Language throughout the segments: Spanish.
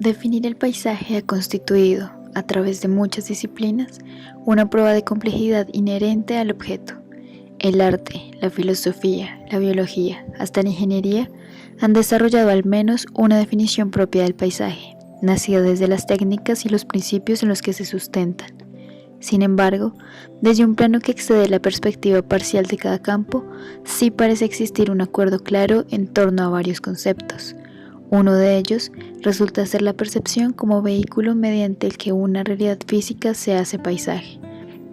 Definir el paisaje ha constituido, a través de muchas disciplinas, una prueba de complejidad inherente al objeto. El arte, la filosofía, la biología, hasta la ingeniería han desarrollado al menos una definición propia del paisaje, nacida desde las técnicas y los principios en los que se sustentan. Sin embargo, desde un plano que excede la perspectiva parcial de cada campo, sí parece existir un acuerdo claro en torno a varios conceptos. Uno de ellos resulta ser la percepción como vehículo mediante el que una realidad física se hace paisaje,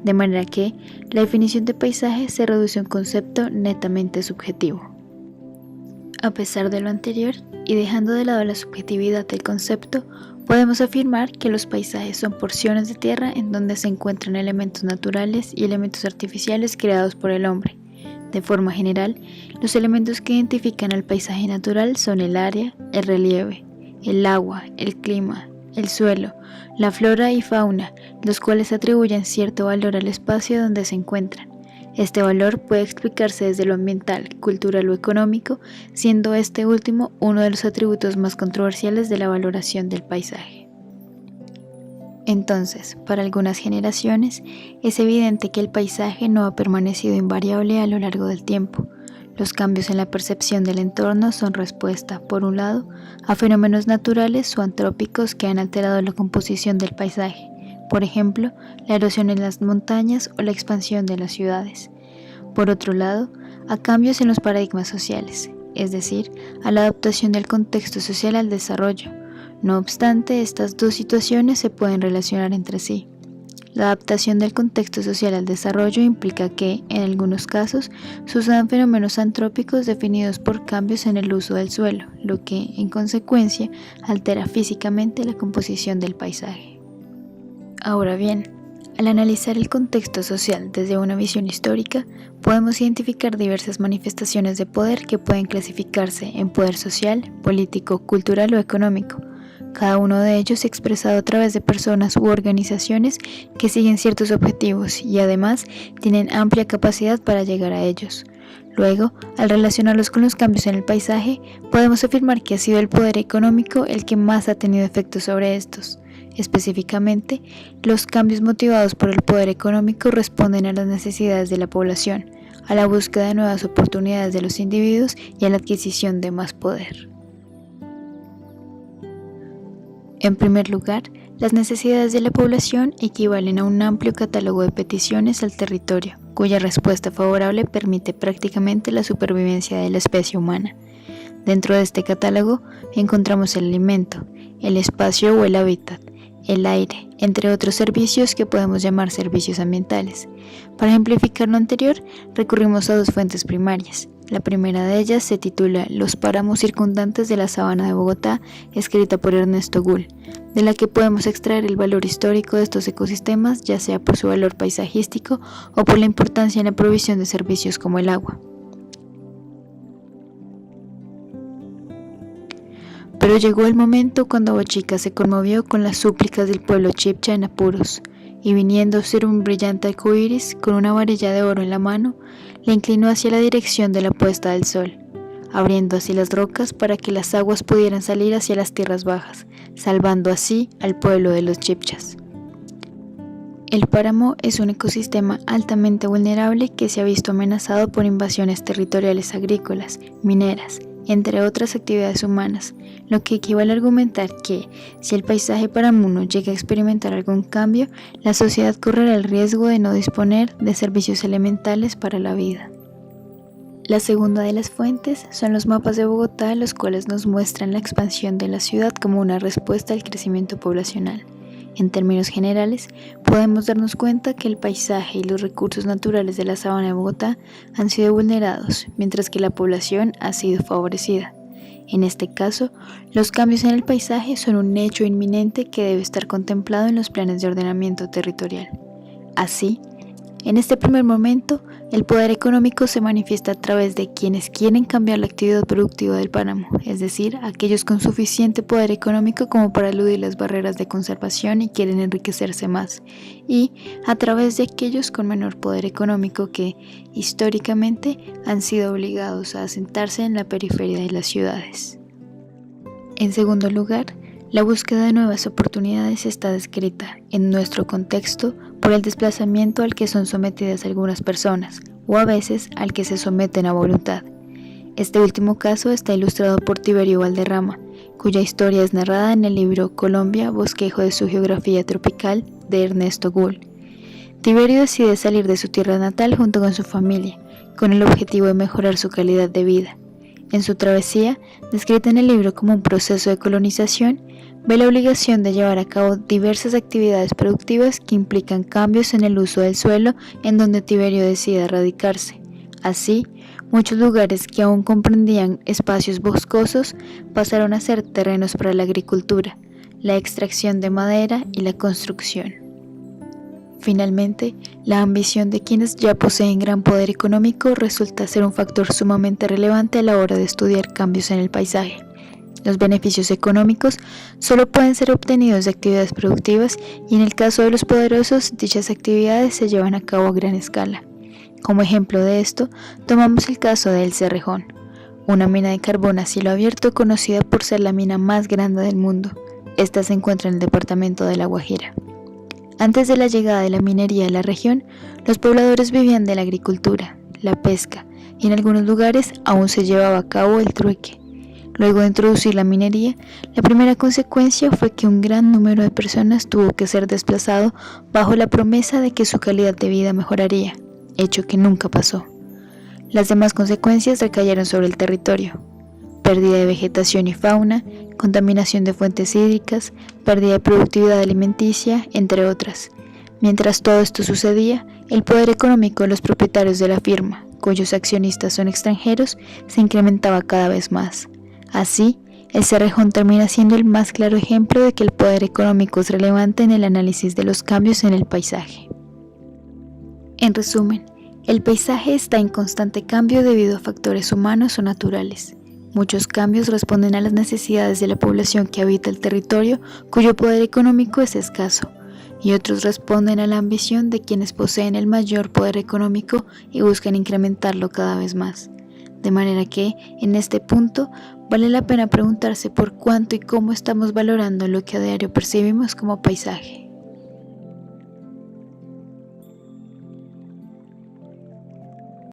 de manera que la definición de paisaje se reduce a un concepto netamente subjetivo. A pesar de lo anterior, y dejando de lado la subjetividad del concepto, podemos afirmar que los paisajes son porciones de tierra en donde se encuentran elementos naturales y elementos artificiales creados por el hombre. De forma general, los elementos que identifican al paisaje natural son el área, el relieve, el agua, el clima, el suelo, la flora y fauna, los cuales atribuyen cierto valor al espacio donde se encuentran. Este valor puede explicarse desde lo ambiental, cultural o económico, siendo este último uno de los atributos más controversiales de la valoración del paisaje. Entonces, para algunas generaciones, es evidente que el paisaje no ha permanecido invariable a lo largo del tiempo. Los cambios en la percepción del entorno son respuesta, por un lado, a fenómenos naturales o antrópicos que han alterado la composición del paisaje, por ejemplo, la erosión en las montañas o la expansión de las ciudades. Por otro lado, a cambios en los paradigmas sociales, es decir, a la adaptación del contexto social al desarrollo. No obstante, estas dos situaciones se pueden relacionar entre sí. La adaptación del contexto social al desarrollo implica que, en algunos casos, sucedan fenómenos antrópicos definidos por cambios en el uso del suelo, lo que, en consecuencia, altera físicamente la composición del paisaje. Ahora bien, al analizar el contexto social desde una visión histórica, podemos identificar diversas manifestaciones de poder que pueden clasificarse en poder social, político, cultural o económico. Cada uno de ellos expresado a través de personas u organizaciones que siguen ciertos objetivos y además tienen amplia capacidad para llegar a ellos. Luego, al relacionarlos con los cambios en el paisaje, podemos afirmar que ha sido el poder económico el que más ha tenido efecto sobre estos. Específicamente, los cambios motivados por el poder económico responden a las necesidades de la población, a la búsqueda de nuevas oportunidades de los individuos y a la adquisición de más poder. En primer lugar, las necesidades de la población equivalen a un amplio catálogo de peticiones al territorio, cuya respuesta favorable permite prácticamente la supervivencia de la especie humana. Dentro de este catálogo encontramos el alimento, el espacio o el hábitat, el aire, entre otros servicios que podemos llamar servicios ambientales. Para ejemplificar lo anterior, recurrimos a dos fuentes primarias. La primera de ellas se titula Los páramos circundantes de la sabana de Bogotá, escrita por Ernesto Gull, de la que podemos extraer el valor histórico de estos ecosistemas, ya sea por su valor paisajístico o por la importancia en la provisión de servicios como el agua. Pero llegó el momento cuando Bochica se conmovió con las súplicas del pueblo chibcha en apuros, y viniendo ser un brillante arcoíris con una varilla de oro en la mano, le inclinó hacia la dirección de la puesta del sol, abriendo así las rocas para que las aguas pudieran salir hacia las tierras bajas, salvando así al pueblo de los chibchas. El páramo es un ecosistema altamente vulnerable que se ha visto amenazado por invasiones territoriales agrícolas, mineras, entre otras actividades humanas, lo que equivale a argumentar que, si el paisaje paramuno llega a experimentar algún cambio, la sociedad correrá el riesgo de no disponer de servicios elementales para la vida. La segunda de las fuentes son los mapas de Bogotá, los cuales nos muestran la expansión de la ciudad como una respuesta al crecimiento poblacional. En términos generales, podemos darnos cuenta que el paisaje y los recursos naturales de la sabana de Bogotá han sido vulnerados, mientras que la población ha sido favorecida. En este caso, los cambios en el paisaje son un hecho inminente que debe estar contemplado en los planes de ordenamiento territorial. Así, en este primer momento, el poder económico se manifiesta a través de quienes quieren cambiar la actividad productiva del páramo, es decir, aquellos con suficiente poder económico como para eludir las barreras de conservación y quieren enriquecerse más, y a través de aquellos con menor poder económico que, históricamente, han sido obligados a asentarse en la periferia de las ciudades. En segundo lugar, La búsqueda de nuevas oportunidades está descrita, en nuestro contexto, por el desplazamiento al que son sometidas algunas personas, o a veces al que se someten a voluntad. Este último caso está ilustrado por Tiberio Valderrama, cuya historia es narrada en el libro Colombia, bosquejo de su geografía tropical, de Ernesto Gull. Tiberio decide salir de su tierra natal junto con su familia, con el objetivo de mejorar su calidad de vida. En su travesía, descrita en el libro como un proceso de colonización, ve la obligación de llevar a cabo diversas actividades productivas que implican cambios en el uso del suelo en donde Tiberio decide radicarse. Así, muchos lugares que aún comprendían espacios boscosos pasaron a ser terrenos para la agricultura, la extracción de madera y la construcción. Finalmente, la ambición de quienes ya poseen gran poder económico resulta ser un factor sumamente relevante a la hora de estudiar cambios en el paisaje. Los beneficios económicos solo pueden ser obtenidos de actividades productivas y en el caso de los poderosos, dichas actividades se llevan a cabo a gran escala. Como ejemplo de esto, tomamos el caso de El Cerrejón, una mina de carbón a cielo abierto conocida por ser la mina más grande del mundo. Esta se encuentra en el departamento de La Guajira. Antes de la llegada de la minería a la región, los pobladores vivían de la agricultura, la pesca y en algunos lugares aún se llevaba a cabo el trueque. Luego de introducir la minería, la primera consecuencia fue que un gran número de personas tuvo que ser desplazado bajo la promesa de que su calidad de vida mejoraría, hecho que nunca pasó. Las demás consecuencias recayeron sobre el territorio: pérdida de vegetación y fauna, contaminación de fuentes hídricas, pérdida de productividad alimenticia, entre otras. Mientras todo esto sucedía, el poder económico de los propietarios de la firma, cuyos accionistas son extranjeros, se incrementaba cada vez más. Así, El Cerrejón termina siendo el más claro ejemplo de que el poder económico es relevante en el análisis de los cambios en el paisaje. En resumen, el paisaje está en constante cambio debido a factores humanos o naturales. Muchos cambios responden a las necesidades de la población que habita el territorio, cuyo poder económico es escaso, y otros responden a la ambición de quienes poseen el mayor poder económico y buscan incrementarlo cada vez más. De manera que, en este punto, vale la pena preguntarse por cuánto y cómo estamos valorando lo que a diario percibimos como paisaje.